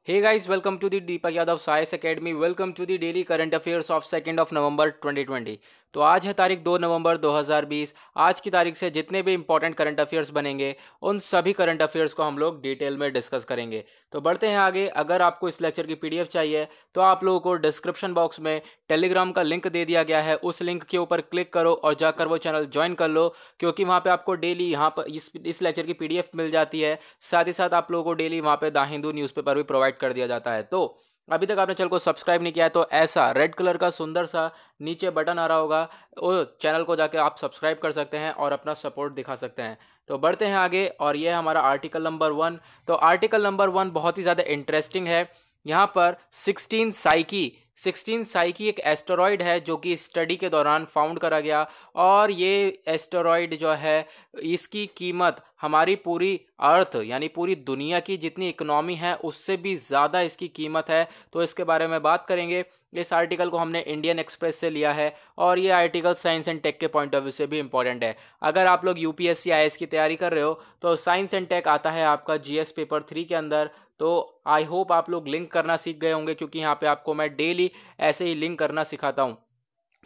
Hey guys, welcome to the Deepak Yadav Science Academy. Welcome to the daily current affairs of 2nd of November 2020. तो आज है तारीख 2 नवंबर 2020। आज की तारीख से जितने भी इंपॉर्टेंट करंट अफेयर्स बनेंगे उन सभी करंट अफेयर्स को हम लोग डिटेल में डिस्कस करेंगे। तो बढ़ते हैं आगे। अगर आपको इस लेक्चर की पीडीएफ चाहिए तो आप लोगों को डिस्क्रिप्शन बॉक्स में टेलीग्राम का लिंक दे दिया गया है, उस लिंक के ऊपर क्लिक करो और जाकर वो चैनल ज्वाइन कर लो, क्योंकि वहाँ पे आपको डेली यहाँ पर इस लेक्चर की पीडीएफ मिल जाती है। साथ ही साथ आप लोगों को डेली वहाँ पे द हिंदू न्यूज़पेपर भी प्रोवाइड कर दिया जाता है। तो अभी तक आपने चैनल को सब्सक्राइब नहीं किया है तो ऐसा रेड कलर का सुंदर सा नीचे बटन आ रहा होगा, वो चैनल को जाके आप सब्सक्राइब कर सकते हैं और अपना सपोर्ट दिखा सकते हैं। तो बढ़ते हैं आगे और ये है हमारा आर्टिकल नंबर 1। तो आर्टिकल नंबर 1 बहुत ही ज़्यादा इंटरेस्टिंग है। यहाँ पर 16 साइकी एक एस्टेरॉयड है जो कि स्टडी के दौरान फाउंड करा गया, और ये एस्टेरॉयड जो है इसकी कीमत हमारी पूरी अर्थ यानी पूरी दुनिया की जितनी इकोनॉमी है उससे भी ज़्यादा इसकी कीमत है। तो इसके बारे में बात करेंगे। इस आर्टिकल को हमने इंडियन एक्सप्रेस से लिया है और ये आर्टिकल साइंस एंड टेक के पॉइंट ऑफ व्यू से भी इंपॉर्टेंट है। अगर आप लोग यूपीएससी आईएएस की तैयारी कर रहे हो तो साइंस एंड टेक आता है आपका जीएस पेपर 3 के अंदर। तो आई होप आप लोग लिंक करना सीख गए होंगे, क्योंकि यहाँ पे आपको मैं डेली ऐसे ही लिंक करना सिखाता हूँ।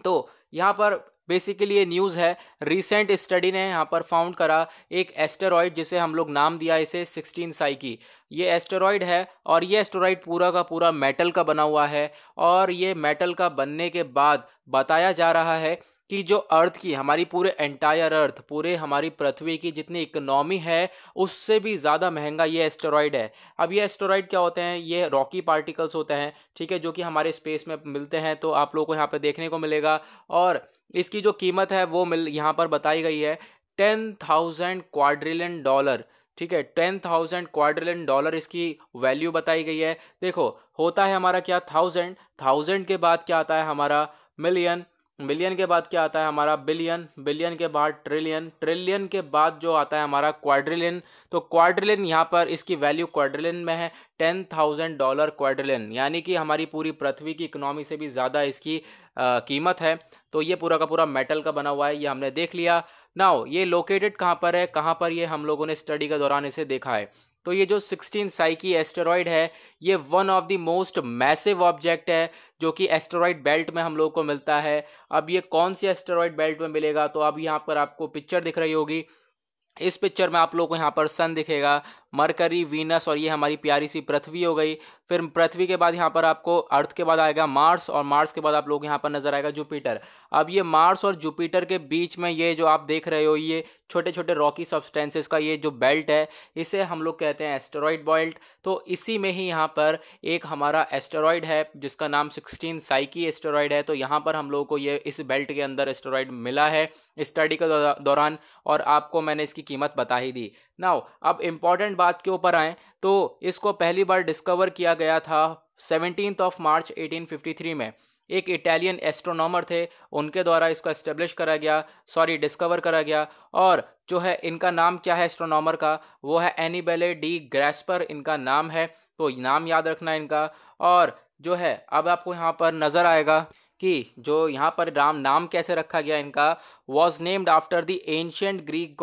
तो यहाँ पर बेसिकली ये न्यूज़ है, रिसेंट स्टडी ने यहाँ पर फाउंड करा एक एस्टेरॉयड जिसे हम लोग नाम दिया इसे 16 साइकी। ये एस्टेरॉयड है और ये एस्टेरॉयड पूरा का पूरा मेटल का बना हुआ है, और ये मेटल का बनने के बाद बताया जा रहा है कि जो अर्थ की हमारी पूरे एंटायर अर्थ पूरे हमारी पृथ्वी की जितनी इकोनॉमी है उससे भी ज़्यादा महंगा ये एस्टेरॉयड है। अब ये एस्टेरॉयड क्या होते हैं? ये रॉकी पार्टिकल्स होते हैं, ठीक है, जो कि हमारे स्पेस में मिलते हैं। तो आप लोगों को यहाँ पे देखने को मिलेगा, और इसकी जो कीमत है वो यहाँ पर बताई गई है 10,000 क्वाड्रिलियन डॉलर। ठीक है, 10,000 क्वाड्रिलियन डॉलर इसकी वैल्यू बताई गई है। देखो होता है हमारा क्या, 1000 के बाद क्या आता है हमारा मिलियन, मिलियन के बाद क्या आता है हमारा बिलियन, बिलियन के बाद ट्रिलियन, ट्रिलियन के बाद जो आता है हमारा क्वाड्रिलियन। तो क्वाड्रिलियन यहाँ पर इसकी वैल्यू क्वाड्रिलियन में है $10,000 क्वाड्रिलियन, यानी कि हमारी पूरी पृथ्वी की इकोनॉमी से भी ज़्यादा इसकी कीमत है। तो ये पूरा का पूरा मेटल का बना हुआ है, ये हमने देख लिया। नाउ ये लोकेटेड कहाँ पर है, कहाँ पर ये हम लोगों ने स्टडी के दौरान इसे देखा है? तो ये जो 16 साइकी एस्टेरॉयड है ये one of the most massive object है जो कि एस्टेरॉयड बेल्ट में हम लोग को मिलता है। अब ये कौन सी एस्टेरॉयड बेल्ट में मिलेगा? तो अब यहाँ पर आपको पिक्चर दिख रही होगी। इस पिक्चर में आप लोगों को यहाँ पर सन दिखेगा, मरकरी, वीनस, और ये हमारी प्यारी सी पृथ्वी हो गई। फिर पृथ्वी के बाद यहाँ पर आपको अर्थ के बाद आएगा मार्स, और मार्स के बाद आप लोग यहाँ पर नजर आएगा जुपिटर। अब ये मार्स और जुपिटर के बीच में ये जो आप देख रहे हो ये छोटे छोटे रॉकी सब्सटेंसेस का ये जो बेल्ट है इसे हम लोग कहते हैं एस्टेरॉयड बेल्ट। तो इसी में ही यहाँ पर एक हमारा एस्टेरॉयड है जिसका नाम 16 साइकी एस्टेरॉयड है। तो यहाँ पर हम लोगों को ये इस बेल्ट के अंदर एस्टेरॉयड मिला है स्टडी के दौरान, और आपको मैंने इसकी कीमत बता ही दी। नाउ अब इम्पॉर्टेंट बात के ऊपर आए तो इसको पहली बार डिस्कवर किया गया था 17 मार्च 1853 में। एक इटालियन एस्ट्रोनॉमर थे, उनके द्वारा इसको एस्टेब्लिश करा गया, डिस्कवर करा गया। और जो है इनका नाम क्या है एस्ट्रोनॉमर का, वो है एनीबेले डी ग्रेस्पर इनका नाम है। तो नाम याद रखना इनका। और जो है अब आपको यहाँ पर नज़र आएगा कि जो यहाँ पर नाम कैसे रखा गया इनका, was named after the ancient Greek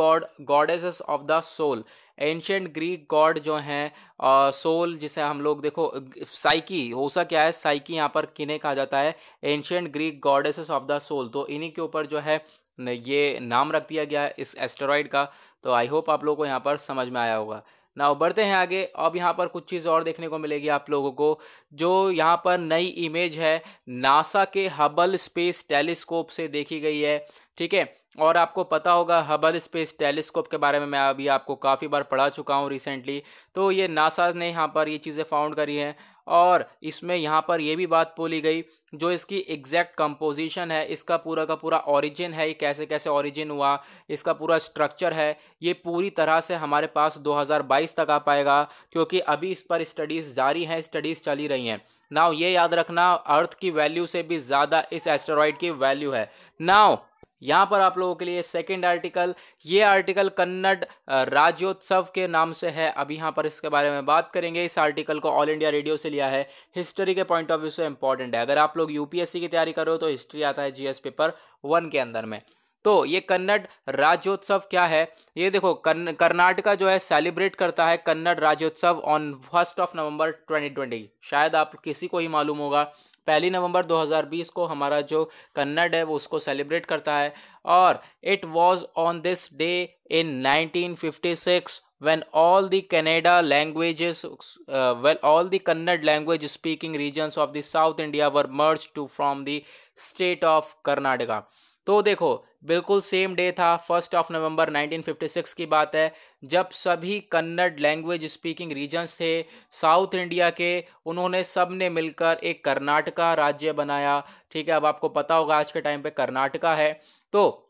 goddesses of the soul. Ancient Greek god जो हैं सोल, जिसे हम लोग देखो साइकी, होसा क्या है साइकी यहाँ पर किन्हें कहा जाता है, ancient Greek goddesses of the soul. तो इन्हीं के ऊपर जो है ये नाम रख दिया गया है इस एस्टेरॉयड का। तो आई होप आप लोगों को यहाँ पर समझ में आया होगा। ना बढ़ते हैं आगे। अब यहाँ पर कुछ चीज़ और देखने को मिलेगी आप लोगों को। जो यहाँ पर नई इमेज है नासा के हबल स्पेस टेलीस्कोप से देखी गई है, ठीक है। और आपको पता होगा हबल स्पेस टेलीस्कोप के बारे में मैं अभी आपको काफ़ी बार पढ़ा चुका हूँ रिसेंटली। तो ये नासा ने यहाँ पर ये चीज़ें फाउंड करी हैं, और इसमें यहाँ पर ये भी बात बोली गई जो इसकी एग्जैक्ट कंपोजिशन है, इसका पूरा का पूरा ओरिजिन है, ये कैसे कैसे ओरिजिन हुआ, इसका पूरा स्ट्रक्चर है, ये पूरी तरह से हमारे पास 2022 तक आ पाएगा, क्योंकि अभी इस पर स्टडीज़ जारी हैं, स्टडीज़ चली रही हैं। नाउ ये याद रखना अर्थ की वैल्यू से भी ज़्यादा इस एस्टेरॉयड की वैल्यू है। नाउ यहाँ पर आप लोगों के लिए सेकंड आर्टिकल, ये आर्टिकल कन्नड़ राज्योत्सव के नाम से है। अभी यहाँ पर इसके बारे में बात करेंगे। इस आर्टिकल को ऑल इंडिया रेडियो से लिया है, हिस्ट्री के पॉइंट ऑफ व्यू से इंपॉर्टेंट है। अगर आप लोग यूपीएससी की तैयारी कर रहे हो तो हिस्ट्री आता है जीएस पेपर 1 के अंदर में। तो ये कन्नड़ राज्योत्सव क्या है, ये देखो कर्नाटका जो है सेलिब्रेट करता है कन्नड़ राज्योत्सव ऑन 1 नवंबर 2020। शायद आप किसी को ही मालूम होगा, 1 नवंबर 2020 को हमारा जो कन्नड़ है वो उसको सेलिब्रेट करता है। और it was on this day in 1956 when all the Kannada languages, all the Kannada language speaking regions of the South India were merged to from the state of Karnataka। तो देखो बिल्कुल सेम डे था, 1 नवंबर 1956 की बात है, जब सभी Kannada language speaking regions थे साउथ इंडिया के, उन्होंने सब ने मिलकर एक कर्नाटका राज्य बनाया। ठीक है, अब आपको पता होगा आज के टाइम पे कर्नाटका है, तो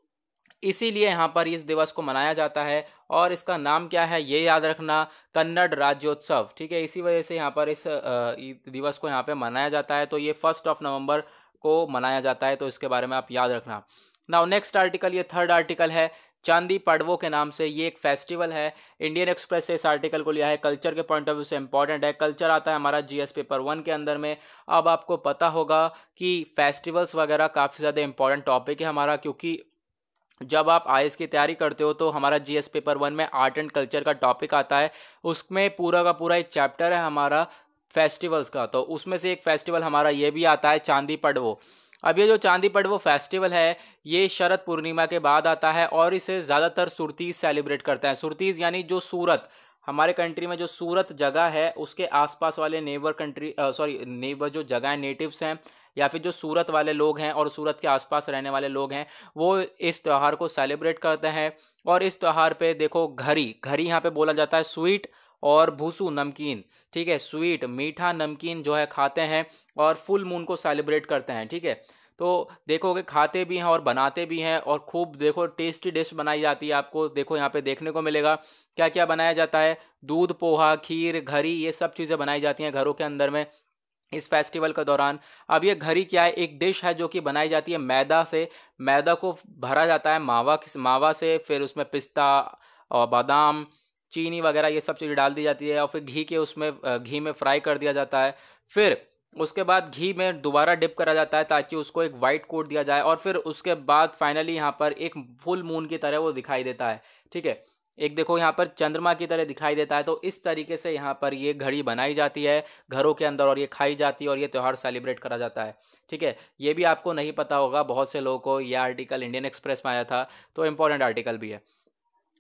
इसीलिए यहाँ पर इस दिवस को मनाया जाता है। और इसका नाम क्या है ये याद रखना, कन्नड़ राज्योत्सव। ठीक है, इसी वजह से यहाँ पर इस दिवस को यहाँ पे मनाया जाता है। तो ये 1 नवंबर को मनाया जाता है, तो इसके बारे में आप याद रखना। नाउ नेक्स्ट आर्टिकल, ये थर्ड आर्टिकल है चांदी पड़वो के नाम से। ये एक फेस्टिवल है। इंडियन एक्सप्रेस से इस आर्टिकल को लिया है, कल्चर के पॉइंट ऑफ व्यू से इंपॉर्टेंट है। कल्चर आता है हमारा जीएस पेपर 1 के अंदर में। अब आपको पता होगा कि फेस्टिवल्स वगैरह काफ़ी ज़्यादा इंपॉर्टेंट टॉपिक है हमारा, क्योंकि जब आप आईएएस की तैयारी करते हो तो हमारा जीएस पेपर 1 में आर्ट एंड कल्चर का टॉपिक आता है, उसमें पूरा का पूरा एक चैप्टर है हमारा फेस्टिवल्स का। तो उसमें से एक फेस्टिवल हमारा ये भी आता है चांदी पड़वो। अब ये जो चांदी पड़वो फेस्टिवल है ये शरद पूर्णिमा के बाद आता है और इसे ज़्यादातर सुरतीज सेलिब्रेट करते हैं। सुरतीज यानी जो सूरत, हमारे कंट्री में जो सूरत जगह है उसके आसपास वाले नेबर कंट्री नेबर जो जगह है, नेटिव्स हैं या फिर जो सूरत वाले लोग हैं और सूरत के आसपास रहने वाले लोग हैं, वो इस त्यौहार को सेलिब्रेट करते हैं। और इस त्यौहार पे देखो घरी घरी यहाँ पे बोला जाता है स्वीट, और भूसू नमकीन। ठीक है, स्वीट मीठा नमकीन जो है खाते हैं और फुल मून को सेलिब्रेट करते हैं। ठीक है, तो देखोगे खाते भी हैं और बनाते भी हैं, और खूब देखो टेस्टी डिश बनाई जाती है। आपको देखो यहाँ पे देखने को मिलेगा क्या क्या बनाया जाता है, दूध पोहा, खीर, घरी, ये सब चीज़ें बनाई जाती हैं घरों के अंदर में इस फेस्टिवल के दौरान। अब ये घरी क्या है, एक डिश है जो कि बनाई जाती है मैदा से। मैदा को भरा जाता है मावा से, फिर उसमें पिस्ता और बादाम, चीनी वगैरह ये सब चीज़ें डाल दी जाती है, और फिर घी में फ्राई कर दिया जाता है। फिर उसके बाद घी में दोबारा डिप करा जाता है ताकि उसको एक वाइट कोट दिया जाए, और फिर उसके बाद फाइनली यहाँ पर एक फुल मून की तरह वो दिखाई देता है। ठीक है, एक देखो यहाँ पर चंद्रमा की तरह दिखाई देता है। तो इस तरीके से यहाँ पर ये घड़ी बनाई जाती है घरों के अंदर, और ये खाई जाती है, और ये त्यौहार सेलिब्रेट करा जाता है। ठीक है, ये भी आपको नहीं पता होगा, बहुत से लोगों को। ये आर्टिकल इंडियन एक्सप्रेस में आया था, तो इम्पोर्टेंट आर्टिकल भी है।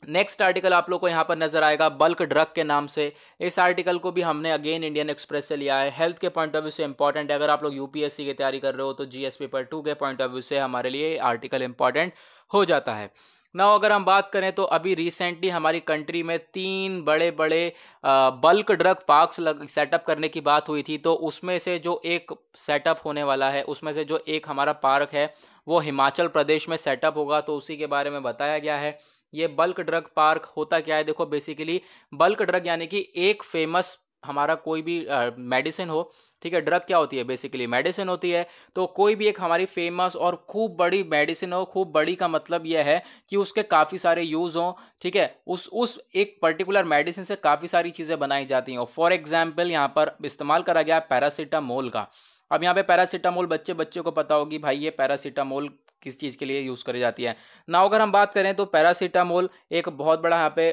नेक्स्ट आर्टिकल आप लोग को यहाँ पर नजर आएगा बल्क ड्रग के नाम से। इस आर्टिकल को भी हमने अगेन इंडियन एक्सप्रेस से लिया है। हेल्थ के पॉइंट ऑफ व्यू से इंपॉर्टेंट है। अगर आप लोग यूपीएससी की तैयारी कर रहे हो तो जीएस पेपर 2 के पॉइंट ऑफ व्यू से हमारे लिए आर्टिकल इंपॉर्टेंट हो जाता है। ना अगर हम बात करें तो अभी रिसेंटली हमारी कंट्री में 3 बड़े बड़े बल्क ड्रग पार्क्स सेटअप करने की बात हुई थी। तो उसमें से जो एक सेटअप होने वाला है, उसमें से जो एक हमारा पार्क है वो हिमाचल प्रदेश में सेटअप होगा, तो उसी के बारे में बताया गया है। ये बल्क ड्रग पार्क होता क्या है, देखो बेसिकली बल्क ड्रग यानी कि एक फेमस हमारा कोई भी मेडिसिन हो। ठीक है, ड्रग क्या होती है, बेसिकली मेडिसिन होती है। तो कोई भी एक हमारी फेमस और खूब बड़ी मेडिसिन हो, खूब बड़ी का मतलब यह है कि उसके काफ़ी सारे यूज़ हों। ठीक है, उस एक पर्टिकुलर मेडिसिन से काफ़ी सारी चीज़ें बनाई जाती हैं। फॉर एग्जाम्पल यहाँ पर इस्तेमाल करा गया पैरासीटामोल का। अब यहाँ पे पैरासीटामोल बच्चे को पता होगी भाई ये पैरासीटामोल किस चीज़ के लिए यूज़ करी जाती है ना। अगर हम बात करें तो पैरासीटामोल एक बहुत बड़ा यहाँ पे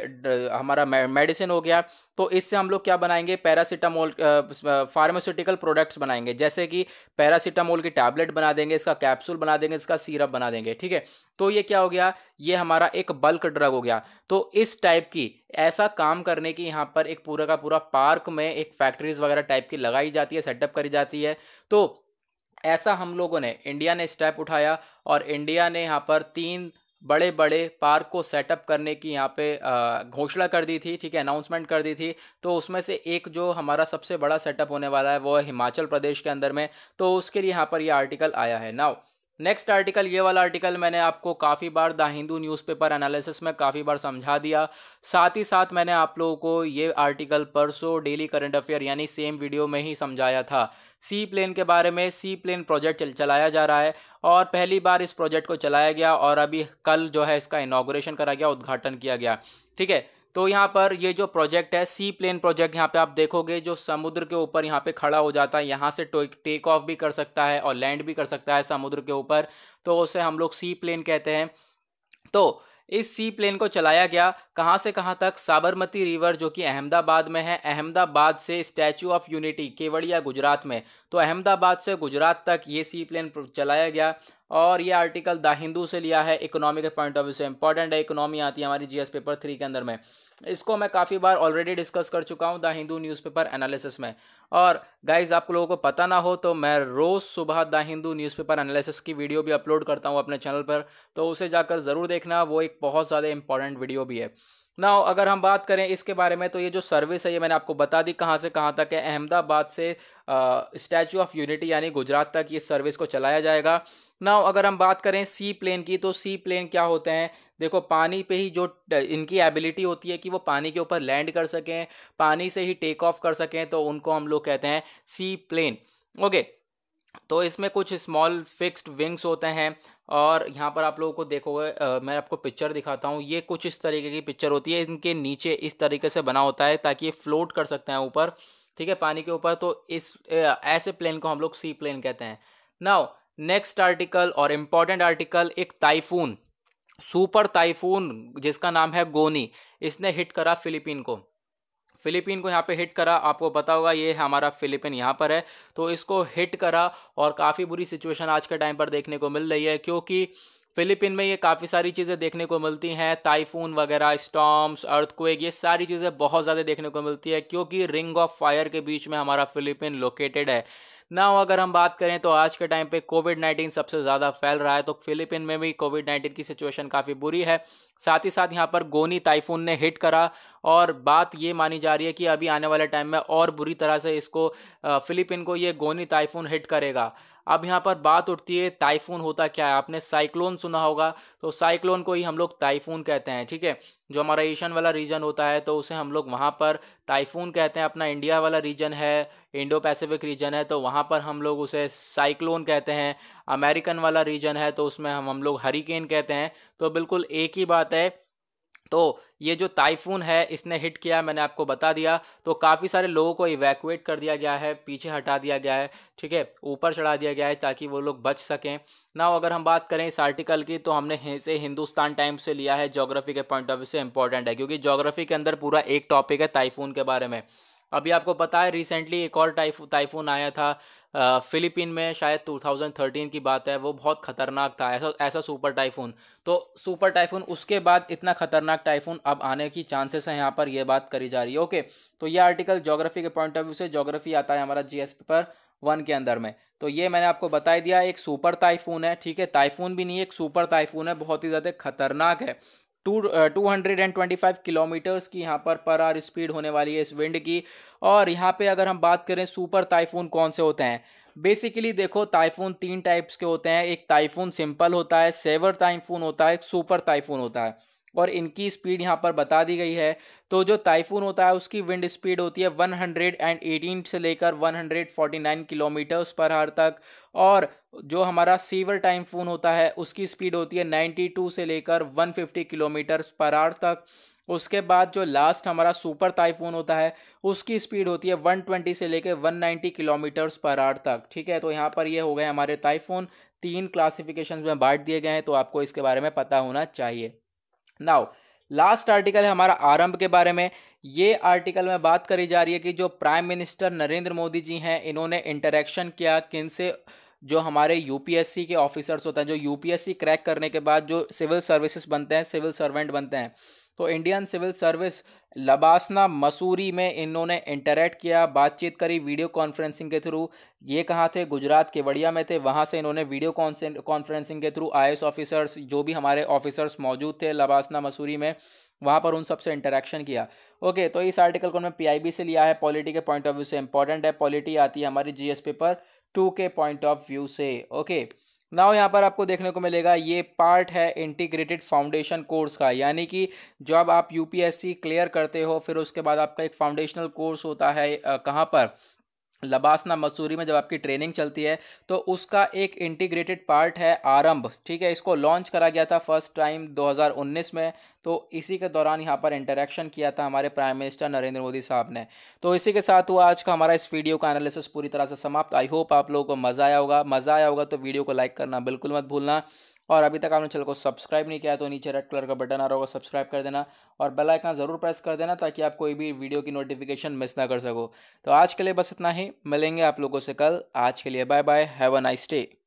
हमारा मेडिसिन हो गया। तो इससे हम लोग क्या बनाएंगे, पैरासीटामोल फार्मास्यूटिकल प्रोडक्ट्स बनाएंगे, जैसे कि पैरासीटामोल की टैबलेट बना देंगे, इसका कैप्सूल बना देंगे, इसका सिरप बना देंगे। ठीक है, तो ये क्या हो गया, ये हमारा एक बल्क ड्रग हो गया। तो इस टाइप की ऐसा काम करने की यहाँ पर एक पूरा का पूरा पार्क में एक फैक्ट्रीज वगैरह टाइप की लगाई जाती है, सेटअप करी जाती है। तो ऐसा हम लोगों ने, इंडिया ने स्टेप उठाया और इंडिया ने यहाँ पर 3 बड़े बड़े पार्क को सेटअप करने की यहाँ पे घोषणा कर दी थी। ठीक है, अनाउंसमेंट कर दी थी। तो उसमें से एक जो हमारा सबसे बड़ा सेटअप होने वाला है वो है हिमाचल प्रदेश के अंदर में। तो उसके लिए यहाँ पर ये आर्टिकल आया है। नाउ नेक्स्ट आर्टिकल, ये वाला आर्टिकल मैंने आपको काफ़ी बार द हिंदू न्यूज़पेपर एनालिसिस में काफ़ी बार समझा दिया। साथ ही साथ मैंने आप लोगों को ये आर्टिकल परसों डेली करंट अफेयर यानी सेम वीडियो में ही समझाया था। सी प्लेन के बारे में, सी प्लेन प्रोजेक्ट चलाया जा रहा है और पहली बार इस प्रोजेक्ट को चलाया गया और अभी कल जो है इसका इनॉग्रेशन करा गया, उद्घाटन किया गया। ठीक है, तो यहाँ पर ये जो प्रोजेक्ट है सी प्लेन प्रोजेक्ट, यहाँ पे आप देखोगे जो समुद्र के ऊपर यहाँ पे खड़ा हो जाता है, यहाँ से टेक ऑफ भी कर सकता है और लैंड भी कर सकता है समुद्र के ऊपर, तो उसे हम लोग सी प्लेन कहते हैं। तो इस सी प्लेन को चलाया गया कहाँ से कहाँ तक, साबरमती रिवर जो कि अहमदाबाद में है, अहमदाबाद से statue of unity Kevadia Gujarat में, तो अहमदाबाद से गुजरात तक ये सी प्लेन चलाया गया। और ये आर्टिकल द हिंदू से लिया है, इकोनॉमी के पॉइंट ऑफ व्यू से इंपॉर्टेंट है, इकोनॉमी आती है हमारी जीएस पेपर 3 के अंदर में। इसको मैं काफ़ी बार ऑलरेडी डिस्कस कर चुका हूँ द हिंदू न्यूज़पेपर एनालिसिस में। और गाइज आप लोगों को पता ना हो तो मैं रोज़ सुबह द हिंदू न्यूज़पेपर एनालिसिस की वीडियो भी अपलोड करता हूँ अपने चैनल पर, तो उसे जाकर ज़रूर देखना, वो एक बहुत ज़्यादा इंपॉर्टेंट वीडियो भी है। ना अगर हम बात करें इसके बारे में, तो ये जो सर्विस है ये मैंने आपको बता दी कहाँ से कहाँ तक है। अहमदाबाद से स्टैचू ऑफ यूनिटी यानी गुजरात तक ये सर्विस को चलाया जाएगा। ना अगर हम बात करें सी प्लेन की, तो सी प्लेन क्या होते हैं, देखो पानी पे ही जो इनकी एबिलिटी होती है कि वो पानी के ऊपर लैंड कर सकें, पानी से ही टेक ऑफ कर सकें, तो उनको हम लोग कहते हैं सी प्लेन। ओके, तो इसमें कुछ स्मॉल फिक्स्ड विंग्स होते हैं। और यहाँ पर आप लोगों को देखोगे, मैं आपको पिक्चर दिखाता हूँ, ये कुछ इस तरीके की पिक्चर होती है, इनके नीचे इस तरीके से बना होता है ताकि ये फ्लोट कर सकते हैं ऊपर, ठीक है, पानी के ऊपर। तो इस ऐसे प्लेन को हम लोग सी प्लेन कहते हैं। नाउ नेक्स्ट आर्टिकल और इम्पॉर्टेंट आर्टिकल, एक टाइफून, सुपर टाइफून जिसका नाम है गोनी, इसने हिट करा फिलीपीन को यहाँ पे हिट करा। आपको पता होगा ये हमारा फिलीपीन यहाँ पर है, तो इसको हिट करा और काफ़ी बुरी सिचुएशन आज के टाइम पर देखने को मिल रही है, क्योंकि फिलीपीन में ये काफ़ी सारी चीज़ें देखने को मिलती हैं, टाइफून वगैरह, स्टॉर्म्स, अर्थक्वेक, ये सारी चीज़ें बहुत ज़्यादा देखने को मिलती है, क्योंकि रिंग ऑफ फायर के बीच में हमारा फिलीपीन लोकेटेड है ना। अगर हम बात करें तो आज के टाइम पे कोविड-19 सबसे ज़्यादा फैल रहा है, तो फिलीपीन में भी कोविड-19 की सिचुएशन काफ़ी बुरी है। साथ ही साथ यहाँ पर गोनी टाइफून ने हिट करा, और बात ये मानी जा रही है कि अभी आने वाले टाइम में और बुरी तरह से इसको फिलीपीन को ये गोनी टाइफून हिट करेगा। अब यहाँ पर बात उठती है टाइफून होता क्या है, आपने साइक्लोन सुना होगा, तो साइक्लोन को ही हम लोग टाइफून कहते हैं, ठीक है। जो हमारा एशियन वाला रीजन होता है तो उसे हम लोग वहाँ पर टाइफून कहते हैं। अपना इंडिया वाला रीजन है, इंडो पैसिफिक रीजन है, तो वहाँ पर हम लोग उसे साइक्लोन कहते हैं। अमेरिकन वाला रीजन है तो उसमें हम लोग हरिकेन कहते हैं। तो बिल्कुल एक ही बात है। तो ये जो टाइफून है इसने हिट किया, मैंने आपको बता दिया, तो काफ़ी सारे लोगों को इवैक्यूएट कर दिया गया है, पीछे हटा दिया गया है, ठीक है, ऊपर चढ़ा दिया गया है ताकि वो लोग बच सकें ना। अगर हम बात करें इस आर्टिकल की, तो हमने इसे हिंदुस्तान टाइम्स से लिया है, ज्योग्राफी के पॉइंट ऑफ व्यू से इंपॉर्टेंट है, क्योंकि ज्योग्राफी के अंदर पूरा एक टॉपिक है टाइफून के बारे में। अभी आपको पता है रिसेंटली एक और टाइफून आया था फिलीपीन में, शायद 2013 की बात है, वो बहुत खतरनाक था, ऐसा सुपर टाइफून। तो सुपर टाइफून, उसके बाद इतना खतरनाक टाइफून अब आने की चांसेस है, यहाँ पर ये बात करी जा रही है। ओके, तो ये आर्टिकल ज्योग्राफी के पॉइंट ऑफ व्यू से, ज्योग्राफी आता है हमारा जीएस पेपर 1 के अंदर में, तो ये मैंने आपको बता दिया। एक सुपर टाइफून है, ठीक है, टाइफून भी नहीं, एक सुपर टाइफून है, बहुत ही ज़्यादा खतरनाक है। 225 किलोमीटर्स की यहाँ पर आवर स्पीड होने वाली है इस विंड की। और यहाँ पे अगर हम बात करें सुपर टाइफून कौन से होते हैं, बेसिकली देखो टाइफून 3 टाइप्स के होते हैं, एक टाइफून सिंपल होता है, सेवर टाइफून होता है, एक सुपर टाइफून होता है, और इनकी स्पीड यहाँ पर बता दी गई है। तो जो टाइफून होता है उसकी विंड स्पीड होती है 118 से लेकर 149 किलोमीटर्स पर आवर तक, और जो हमारा सीवर टाइफून होता है उसकी स्पीड होती है 92 से लेकर 150 किलोमीटर्स पर आवर तक। उसके बाद जो लास्ट हमारा सुपर टाइफून होता है उसकी स्पीड होती है 120 से लेकर 190 किलोमीटर्स पर आवर तक, ठीक है। तो यहाँ पर ये हो गए हमारे टाइफून, 3 क्लासिफिकेशन में बांट दिए गए हैं, तो आपको इसके बारे में पता होना चाहिए। नाउ लास्ट आर्टिकल है हमारा आरंभ के बारे में। ये आर्टिकल में बात करी जा रही है कि जो प्राइम मिनिस्टर नरेंद्र मोदी जी हैं, इन्होंने इंटरेक्शन किया किन से, जो हमारे यूपीएससी के ऑफिसर्स होते हैं, जो यूपीएससी क्रैक करने के बाद जो सिविल सर्विसेज बनते हैं, सिविल सर्वेंट बनते हैं, तो Indian civil service LBSNAA Mussoorie में इन्होंने इंटरेक्ट किया, बातचीत करी वीडियो कॉन्फ्रेंसिंग के थ्रू। ये कहाँ थे, गुजरात केवड़िया में थे, वहाँ से इन्होंने वीडियो कॉन्फ्रेंसिंग के थ्रू आईएएस ऑफिसर्स, जो भी हमारे ऑफिसर्स मौजूद थे लबासना मसूरी में, वहाँ पर उन सबसे इंटरेक्शन किया। ओके, तो इस आर्टिकल को मैं पीआईबी से लिया है, पॉलिटी के पॉइंट ऑफ व्यू से इंपॉर्टेंट है, पॉलिटी आती है हमारी जीएस पेपर 2 के पॉइंट ऑफ व्यू से। ओके, नाउ यहाँ पर आपको देखने को मिलेगा ये पार्ट है इंटीग्रेटेड फाउंडेशन कोर्स का, यानी कि जब आप यूपीएससी क्लियर करते हो फिर उसके बाद आपका एक फाउंडेशनल कोर्स होता है, कहाँ पर, लबासना मसूरी में जब आपकी ट्रेनिंग चलती है, तो उसका एक इंटीग्रेटेड पार्ट है आरंभ, ठीक है। इसको लॉन्च करा गया था फर्स्ट टाइम 2019 में, तो इसी के दौरान यहाँ पर इंटरेक्शन किया था हमारे प्राइम मिनिस्टर नरेंद्र मोदी साहब ने। तो इसी के साथ हुआ आज का हमारा इस वीडियो का एनालिसिस पूरी तरह से समाप्त। आई होप आप लोगों को मज़ा आया होगा तो वीडियो को लाइक करना बिल्कुल मत भूलना, और अभी तक आपने चैनल को सब्सक्राइब नहीं किया तो नीचे रेड कलर का बटन आ रहा होगा, सब्सक्राइब कर देना और बेल आइकन ज़रूर प्रेस कर देना ताकि आप कोई भी वीडियो की नोटिफिकेशन मिस ना कर सको। तो आज के लिए बस इतना ही, मिलेंगे आप लोगों से कल। आज के लिए bye bye, have a nice day.